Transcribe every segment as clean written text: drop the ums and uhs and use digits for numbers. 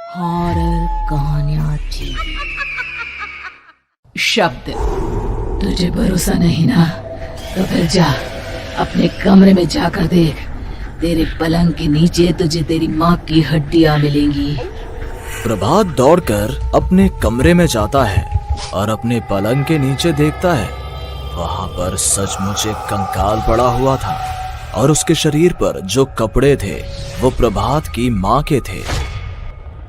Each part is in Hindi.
हॉरर कहानियां टीवी। शब्द। तुझे भरोसा नहीं ना, तो फिर जा अपने कमरे में जाकर देख। तेरे पलंग के नीचे तुझे तेरी माँ की हड्डियां मिलेंगी। प्रभात दौड़कर अपने कमरे में जाता है और अपने पलंग के नीचे देखता है। वहां पर सचमुच एक कंकाल पड़ा हुआ था और उसके शरीर पर जो कपड़े थे वो प्रभात की माँ के थे।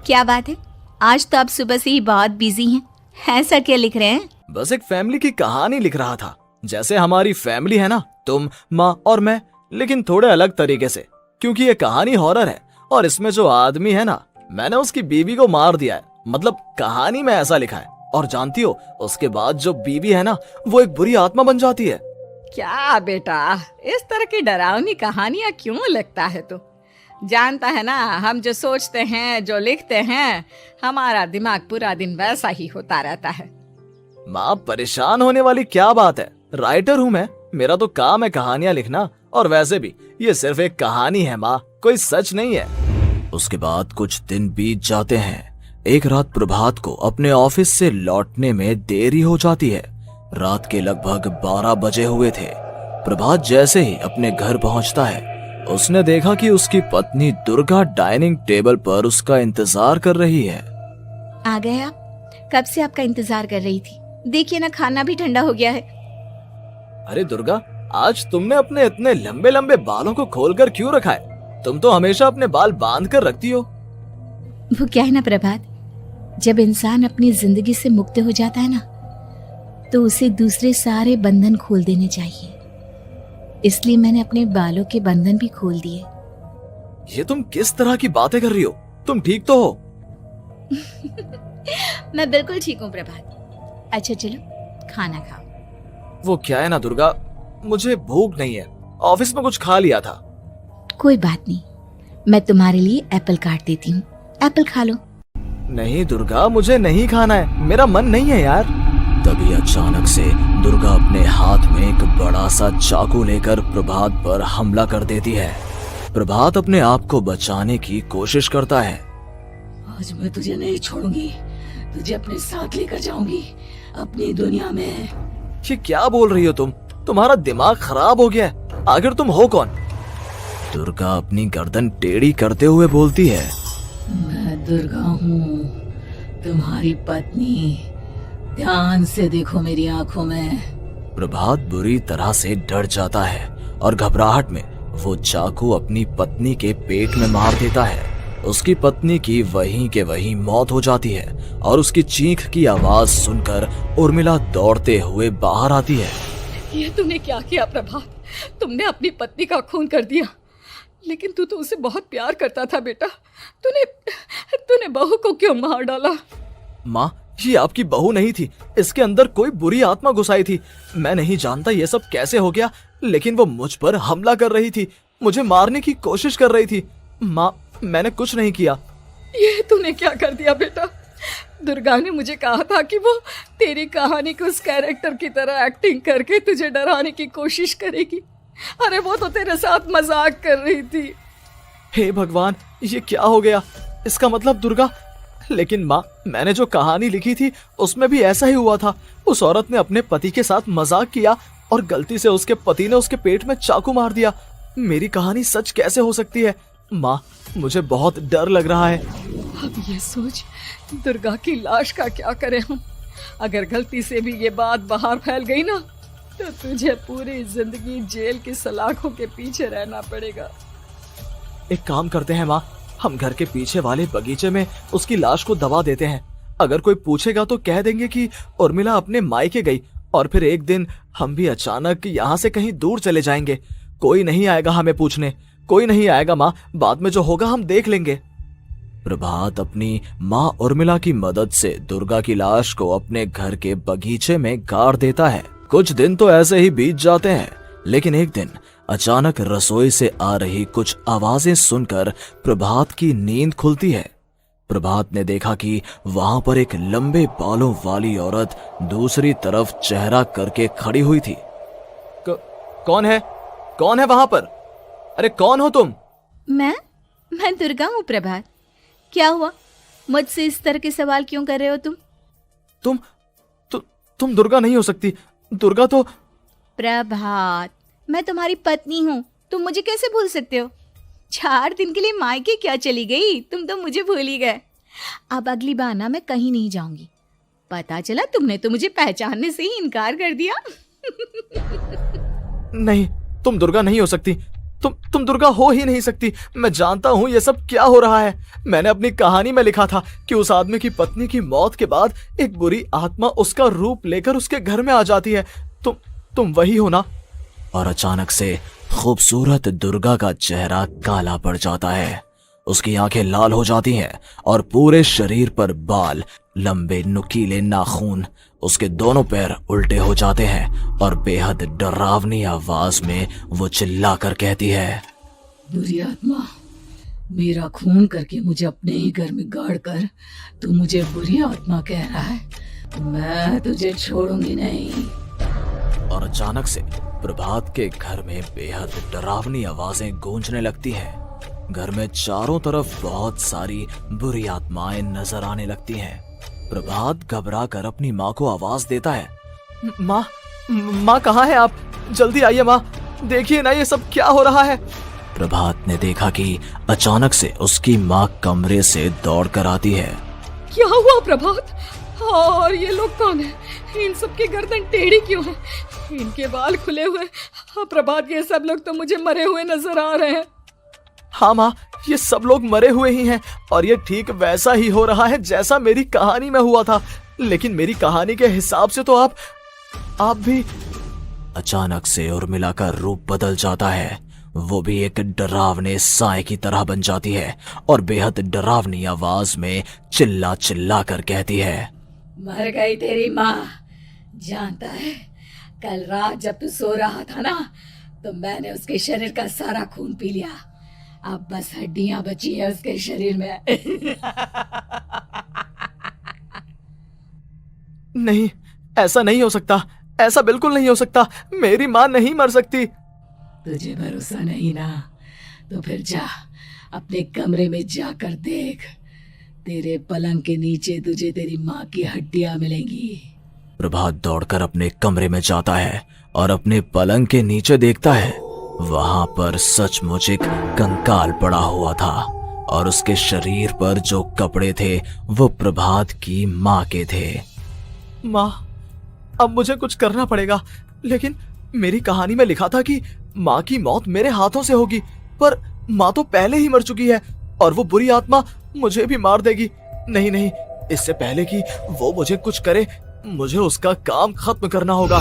क्या बात है, आज तो आप सुबह से ही बहुत बिजी हैं। ऐसा क्या लिख रहे हैं? बस एक फैमिली की कहानी लिख रहा था। जैसे हमारी फैमिली है ना, तुम, माँ और मैं, लेकिन थोड़े अलग तरीके से, क्योंकि ये कहानी हॉरर है और इसमें जो आदमी है ना, मैंने उसकी बीवी को मार दिया है। मतलब कहानी में ऐसा लिखा है। और जानती हो, उसके बाद जो बीवी है ना, वो एक बुरी आत्मा बन जाती है। क्या बेटा, इस तरह की डरावनी कहानियां क्यों लिखता है तू? जानता है ना, हम जो सोचते हैं, जो लिखते हैं, हमारा दिमाग पूरा दिन वैसा ही होता रहता है। माँ, परेशान होने वाली क्या बात है? राइटर हूँ मैं, मेरा तो काम है कहानियां लिखना। और वैसे भी ये सिर्फ एक कहानी है माँ, कोई सच नहीं है। उसके बाद कुछ दिन बीत जाते हैं। एक रात प्रभात को अपने ऑफिस से लौटने में देरी हो जाती है। रात के लगभग 12 बजे हुए थे। प्रभात जैसे ही अपने घर पहुंचता है, उसने देखा कि उसकी पत्नी दुर्गा डाइनिंग टेबल पर उसका इंतजार कर रही है। आ गए आप? कब से आपका इंतजार कर रही थी। देखिए ना, खाना भी ठंडा हो गया है। अरे दुर्गा, आज तुमने अपने इतने लंबे लंबे बालों को खोलकर क्यों रखा है? तुम तो हमेशा अपने बाल बांध कर रखती हो। वो क्या है ना प्रभात, जब इंसान अपनी जिंदगी से मुक्त हो जाता है ना, तो उसे दूसरे सारे बंधन खोल देने चाहिए। इसलिए मैंने अपने बालों के बंधन भी खोल दिए। ये तुम किस तरह की बातें कर रही हो? तुम ठीक तो हो? मैं बिल्कुल ठीक हूँ प्रभात। अच्छा चलो खाना खाओ। वो क्या है ना दुर्गा, मुझे भूख नहीं है। ऑफिस में कुछ खा लिया था। कोई बात नहीं, मैं तुम्हारे लिए एप्पल काट देती हूँ, एप्पल खा लो। नहीं दुर्गा, मुझे नहीं खाना है, मेरा मन नहीं है यार। तभी अचानक से दुर्गा अपने हाथ में एक बड़ा सा चाकू लेकर प्रभात पर हमला कर देती है। प्रभात अपने आप को बचाने की कोशिश करता है। आज मैं तुझे नहीं छोड़ूंगी, तुझे अपने साथ लेकर जाऊंगी अपनी दुनिया में। ये क्या बोल रही हो तुम? तुम्हारा दिमाग खराब हो गया है। आखिर तुम हो कौन? दुर्गा अपनी गर्दन टेढ़ी करते हुए बोलती है। मैं दुर्गा हूँ, तुम्हारी पत्नी। ध्यान से देखो मेरी आंखों में। प्रभात बुरी तरह से डर जाता है और घबराहट में वो चाकू अपनी पत्नी के पेट में मार देता है। उसकी पत्नी की वहीं के वहीं मौत हो जाती है और उसकी चीख की आवाज सुनकर उर्मिला दौड़ते हुए बाहर आती है। ये तूने क्या किया प्रभात? तुमने अपनी पत्नी का खून कर दिया। लेकिन तू तो उसे बहुत प्यार करता था बेटा। तूने बहू को क्यों मार डाला? माँ, ये आपकी बहू नहीं थी, इसके अंदर कोई बुरी आत्मा घुसाई थी। मैं नहीं जानता ये सब कैसे हो गया, लेकिन वो मुझ पर हमला कर रही थी, मुझे मारने की कोशिश कर रही थी। माँ, मैंने कुछ नहीं किया। ये तूने क्या कर दिया बेटा? दुर्गा ने मुझे कहा था कि वो तेरी कहानी को उस कैरेक्टर की तरह एक्टिंग करके तुझे डराने की कोशिश करेगी। अरे वो तो तेरे साथ मजाक कर रही थी। हे भगवान, ये क्या हो गया? इसका मतलब दुर्गा। लेकिन माँ, मैंने जो कहानी लिखी थी उसमें भी ऐसा ही हुआ था। उस औरत ने अपने पति के साथ मजाक किया और गलती से उसके पति ने उसके पेट में चाकू मार दिया। मेरी कहानी सच कैसे हो सकती है? माँ, मुझे बहुत डर लग रहा है। अब ये सोच, दुर्गा की लाश का क्या करें हम? अगर गलती से भी ये बात बाहर फैल गई ना, तो तुझे पूरी जिंदगी जेल की सलाखों के पीछे रहना पड़ेगा। एक काम करते हैं माँ, हम घर के पीछे वाले बगीचे में उसकी लाश को दबा देते हैं। अगर कोई पूछेगा तो कह देंगे कि उर्मिला अपने मायके गई और फिर एक दिन हम भी अचानक यहाँ से कहीं दूर चले जाएंगे। कोई नहीं आएगा हमें पूछने, कोई नहीं आएगा माँ, बाद में जो होगा हम देख लेंगे। प्रभात अपनी माँ उर्मिला की मदद से दुर्गा की लाश को अपने घर के बगीचे में गाड़ देता है। कुछ दिन तो ऐसे ही बीत जाते हैं, लेकिन एक दिन अचानक रसोई से आ रही कुछ आवाजें सुनकर प्रभात की नींद खुलती है। प्रभात ने देखा कि वहां पर एक लंबे बालों वाली औरत दूसरी तरफ चेहरा करके खड़ी हुई थी। कौन है? कौन है वहां पर? अरे कौन हो तुम? मैं दुर्गा हूँ प्रभात। क्या हुआ? मुझसे इस तरह के सवाल क्यों कर रहे हो तुम? तुम दुर्गा नहीं हो सकती। दुर्गा तो प्रभात, मैं तुम्हारी पत्नी हूँ, तुम मुझे कैसे भूल सकते हो? 4 दिन के लिए मायके क्या चली गई, तुम तो मुझे भूल ही गए। अब अगली बार ना मैं कहीं नहीं जाऊंगी। पता चला तुमने तो मुझे पहचानने से ही इनकार कर दिया। नहीं, तुम दुर्गा नहीं हो सकती। तुम दुर्गा हो ही नहीं सकती। मैं जानता हूँ ये सब क्या हो रहा है। मैंने अपनी कहानी में लिखा था कि उस आदमी की पत्नी की मौत के बाद एक बुरी आत्मा उसका रूप लेकर उसके घर में आ जाती है। तुम वही हो ना? और अचानक से खूबसूरत दुर्गा का चेहरा काला पड़ जाता है। उसकी आंखें लाल हो जाती हैं और पूरे शरीर पर बाल, लंबे नुकीले नाखून, उसके दोनों पैर उल्टे हो जाते हैं और बेहद डरावनी आवाज में वो चिल्लाकर कहती है, बुरी आत्मा, मेरा खून करके मुझे अपने ही घर में गाड़ कर तू मुझे बुरी आत्मा कह रहा है? मैं तुझे छोड़ूंगी नहीं। और अचानक से प्रभात के घर में बेहद डरावनी आवाजें गूंजने लगती हैं। घर में चारों तरफ बहुत सारी बुरी आत्माएं नजर आने लगती हैं। प्रभात घबरा कर अपनी माँ को आवाज देता है, माँ कहाँ है आप? जल्दी आइए माँ, देखिए ना ये सब क्या हो रहा है। प्रभात ने देखा कि अचानक से उसकी माँ कमरे से दौड़ कर आती है। क्या हुआ प्रभात? और ये लोग कौन है? इन सब की गर्दन टेढ़ी क्यों है? इनके बाल खुले हुए। प्रभात, ये सब लोग तो मुझे मरे हुए नजर आ रहे हैं। हाँ माँ, ये सब लोग मरे हुए ही हैं और ये ठीक वैसा ही हो रहा है जैसा मेरी कहानी में हुआ था। लेकिन मेरी कहानी के हिसाब से तो आप भी। अचानक से उर्मिला का रूप बदल जाता है। वो भी एक डरावने साए की तरह बन जाती है और बेहद डरावनी आवाज में चिल्ला चिल्ला कर कहती है, मर गई तेरी माँ। जानता है, कल रात जब तू सो रहा था ना, तो मैंने उसके शरीर का सारा खून पी लिया। अब बस हड्डियां बची है उसके शरीर में। नहीं, ऐसा नहीं हो सकता। ऐसा बिल्कुल नहीं हो सकता। मेरी माँ नहीं मर सकती। तुझे भरोसा नहीं ना? तो फिर जा, अपने कमरे में जाकर देख। तेरे पलंग के नीचे तुझे तेरी माँ की हड्डियां मिलेंगी। प्रभात दौड़कर अपने कमरे में जाता है और अपने पलंग के नीचे देखता है। वहां पर सचमुच एक कंकाल पड़ा हुआ था और उसके शरीर पर जो कपड़े थे वो प्रभात की माँ के थे। माँ, अब मुझे कुछ करना पड़ेगा। लेकिन मेरी कहानी में लिखा था कि माँ की मौत मेरे हाथों से होगी, पर माँ तो पहले ही मर चुकी है और वो बुरी आत्मा मुझे भी मार देगी। नहीं नहीं, इससे पहले कि वो मुझे कुछ करे, मुझे उसका काम खत्म करना होगा।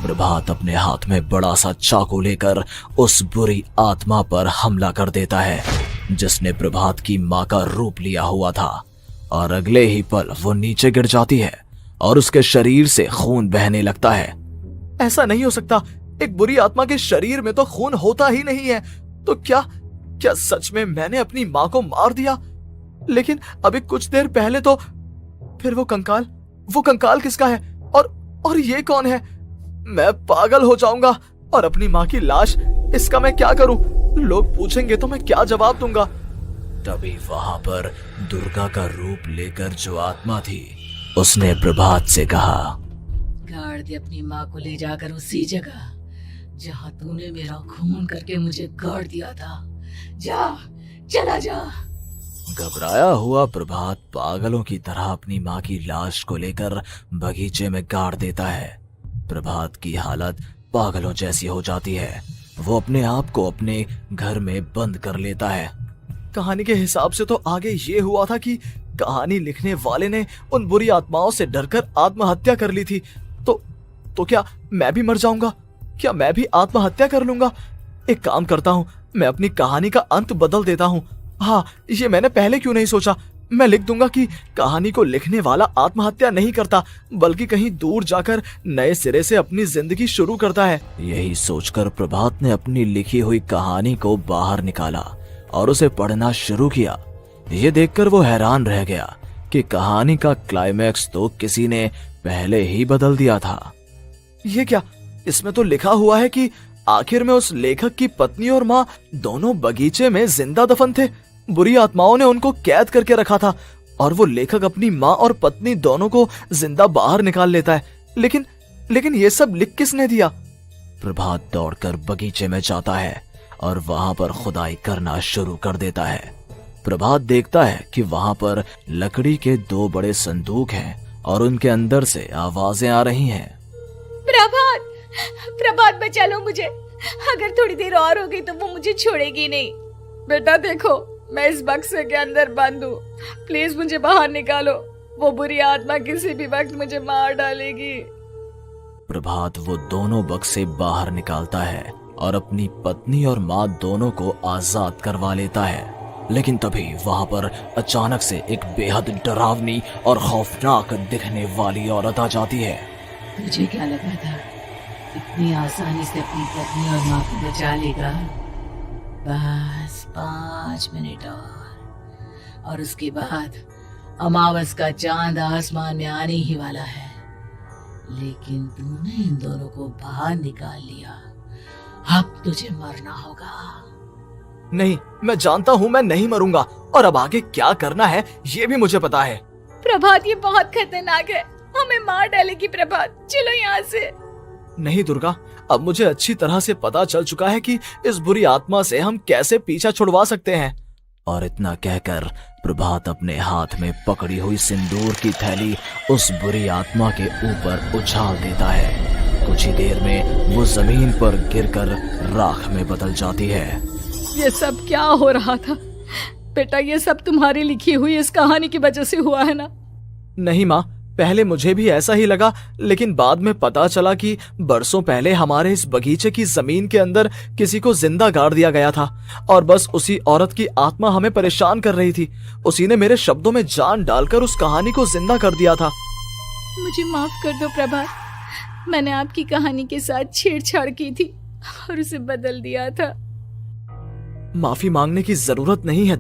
प्रभात अपने हाथ में बड़ा सा चाकू लेकर उस बुरी आत्मा पर हमला कर देता है जिसने प्रभात की माँ का रूप लिया हुआ था, और अगले ही पल वो नीचे गिर जाती है और उसके शरीर से खून बहने लगता है। ऐसा नहीं हो सकता। एक बुरी आत्मा के शरीर में तो खून होता ही नहीं है। तो क्या सच में मैंने अपनी माँ को मार दिया? लेकिन अभी कुछ देर पहले तो फिर वो कंकाल किसका है? और ये कौन है? मैं पागल हो जाऊंगा। और अपनी माँ की लाश, इसका मैं क्या करूं? लोग पूछेंगे तो मैं क्या जवाब दूंगा? तभी वहां पर दुर्गा का रूप लेकर जो आत्मा थी उसने प्रभात से कहा, गाड़ दे अपनी माँ को ले जाकर उसी जगह जहाँ तूने मेरा खून करके मुझे गाड़ दिया था। जा, चला जा। घबराया हुआ प्रभात पागलों की तरह अपनी माँ की लाश को लेकर बगीचे में गाड़ देता है। प्रभात की हालत पागलों जैसी हो जाती है। वो अपने आप को अपने घर में बंद कर लेता है। कहानी के हिसाब से तो आगे ये हुआ था कि कहानी लिखने वाले ने उन बुरी आत्माओं से डरकर आत्महत्या कर ली थी। तो क्या मैं भी मर जाऊंगा? क्या मैं भी आत्महत्या कर लूंगा? एक काम करता हूँ, मैं अपनी कहानी का अंत बदल देता हूँ। हाँ, ये मैंने पहले क्यों नहीं सोचा। मैं लिख दूंगा कि कहानी को लिखने वाला आत्महत्या नहीं करता, बल्कि कहीं दूर जाकर नए सिरे से अपनी जिंदगी शुरू करता है। यही सोचकर प्रभात ने अपनी लिखी हुई कहानी को बाहर निकाला और उसे पढ़ना शुरू किया। ये देखकर वो हैरान रह गया कि कहानी का क्लाइमैक्स तो किसी ने पहले ही बदल दिया था। ये क्या? इसमें तो लिखा हुआ है कि आखिर में उस लेखक की पत्नी और माँ दोनों बगीचे में जिंदा दफन थे। बुरी आत्माओं ने उनको कैद करके रखा था और वो लेखक अपनी माँ और पत्नी दोनों को जिंदा बाहर निकाल लेता है। लेकिन ये सब लिख किसने दिया? प्रभात दौड़कर बगीचे में जाता है और वहां पर खुदाई करना शुरू कर देता है। प्रभात देखता है कि वहां पर लकड़ी के 2 बड़े संदूक हैं और उनके अंदर से आवाजें आ रही हैं। प्रभात बचा लो मुझे, अगर थोड़ी देर और हो गई तो वो मुझे छोड़ेगी नहीं। बेटा देखो, मैं इस बक्से के अंदर बंद हूँ, प्लीज मुझे बाहर निकालो, वो बुरी आत्मा किसी भी वक्त मुझे मार डालेगी। प्रभात वो दोनों बक्से बाहर निकालता है और अपनी पत्नी और माँ दोनों को आजाद करवा लेता है। लेकिन तभी वहां पर अचानक से एक बेहद डरावनी और खौफनाक दिखने वाली औरत आ जाती है। तुझे क्या लगा था इतनी आसानी से अपनी पत्नी और माँ को बचा लेगा? बस 5 मिनट और उसके बाद अमावस का चांद आसमान में आने ही वाला है। लेकिन तूने इन दोनों को बाहर निकाल लिया, अब तुझे मरना होगा। नहीं, मैं जानता हूँ मैं नहीं मरूंगा, और अब आगे क्या करना है ये भी मुझे पता है। प्रभात ये बहुत खतरनाक है, हमें मार डालेगी। प्रभात चलो यहाँ से। नहीं दुर्गा, अब मुझे अच्छी तरह से पता चल चुका है कि इस बुरी आत्मा से हम कैसे पीछा छुड़वा सकते हैं। और इतना कहकर प्रभात अपने हाथ में पकड़ी हुई सिंदूर की थैली उस बुरी आत्मा के ऊपर उछाल देता है। कुछ ही देर में वो जमीन पर गिरकर राख में बदल जाती है। ये सब क्या हो रहा था बेटा? ये सब तुम्हारी लिखी हुई इस कहानी की वजह से हुआ है ना? नहीं माँ, पहले मुझे भी ऐसा ही लगा, लेकिन बाद में पता चला कि बरसों पहले हमारे इस बगीचे की जमीन के अंदर किसी को जिंदा गाड़ दिया गया था और बस उसी औरत की आत्मा हमें परेशान कर रही थी। उसी ने मेरे शब्दों में जान डालकर उस कहानी को जिंदा कर दिया था। मुझे माफ कर दो प्रभात, मैंने आपकी कहानी के साथ छेड़छाड़ की थी और उसे बदल दिया था। माफी मांगने की जरूरत नहीं है।